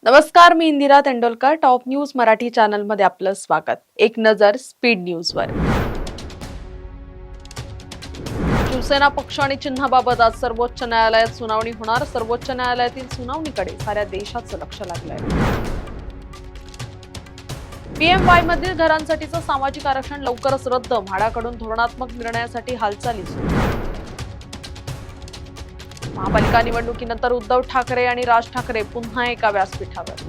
नमस्कार, मी Indira Tendolkar. Top news Marathi channel मध्ये आपलं स्वागत. एक नजर स्पीड न्यूजवर. शिवसेना पक्ष आणि चिन्हाबाबत आज सर्वोच्च न्यायालयात सुनावणी होणार. सर्वोच्च न्यायालयातील सुनावणीकडे साऱ्या देशाचं लक्ष लागलंय. पीएमवाय मधील घरांसाठीचं सामाजिक आरक्षण लवकरच रद्द. म्हाडाकडून धोरणात्मक निर्णयासाठी हालचाली सुरू. महापालिका निवडणुकीनंतर उद्धव ठाकरे आणि राज ठाकरे पुन्हा एका व्यासपीठावर.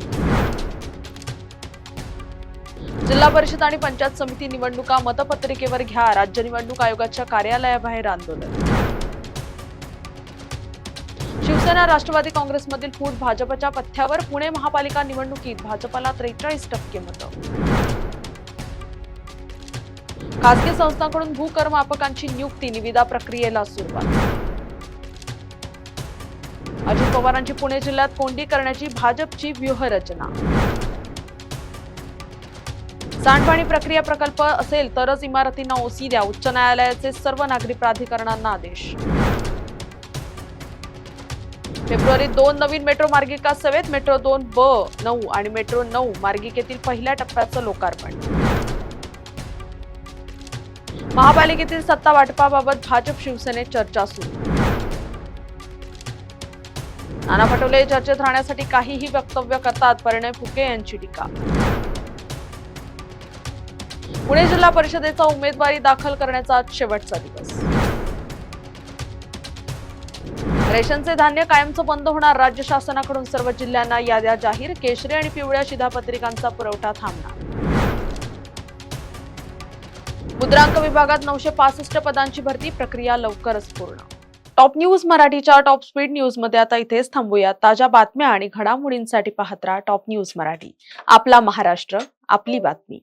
जिल्हा परिषद आणि पंचायत समिती निवडणुका मतपत्रिकेवर घ्या. राज्य निवडणूक आयोगाच्या कार्यालयाबाहेर आंदोलन. शिवसेना राष्ट्रवादी काँग्रेसमधील फूट भाजपच्या पथ्यावर. पुणे महापालिका निवडणुकीत भाजपला 43% मतं. खासगी संस्थांकडून भूकरमापकांची नियुक्ती. निविदा प्रक्रियेला सुरुवात. अजित पवारांची पुणे जिल्ह्यात कोंडी करण्याची भाजपची व्यूहरचना. सांडपाणी प्रक्रिया प्रकल्प असेल तरच इमारतींना ओसी द्या. उच्च न्यायालयाचे सर्व नागरी प्राधिकरणांना आदेश. फेब्रुवारीत 2 नवीन मेट्रो मार्गिका सेवेत. मेट्रो 2B9 आणि मेट्रो 9 मार्गिकेतील पहिल्या टप्प्याचं लोकार्पण. महापालिकेतील सत्ता वाटपाबाबत भाजप शिवसेनेत चर्चा सुरू. नाना पटोले चर्चेत राहण्यासाठी काहीही वक्तव्य करतात. परिणय फुके यांची टीका. पुणे जिल्हा परिषदेचा उमेदवारी दाखल करण्याचा आज शेवटचा दिवस. रेशनचे धान्य कायमचं बंद होणार. राज्य शासनाकडून सर्व जिल्ह्यांना याद्या जाहीर. केशरी आणि पिवळ्या शिधापत्रिकांचा पुरवठा थांबणार. मुद्रांक विभागात 965 पदांची भरती. प्रक्रिया लवकरच पूर्ण. टॉप न्यूज मराठीच्या टॉप स्पीड न्यूज मध्ये आता इथेच थांबूया. ताज्या बातम्या आणि घडामोडींसाठी पाहत राहा टॉप न्यूज मराठी. आपला महाराष्ट्र, आपली बातमी.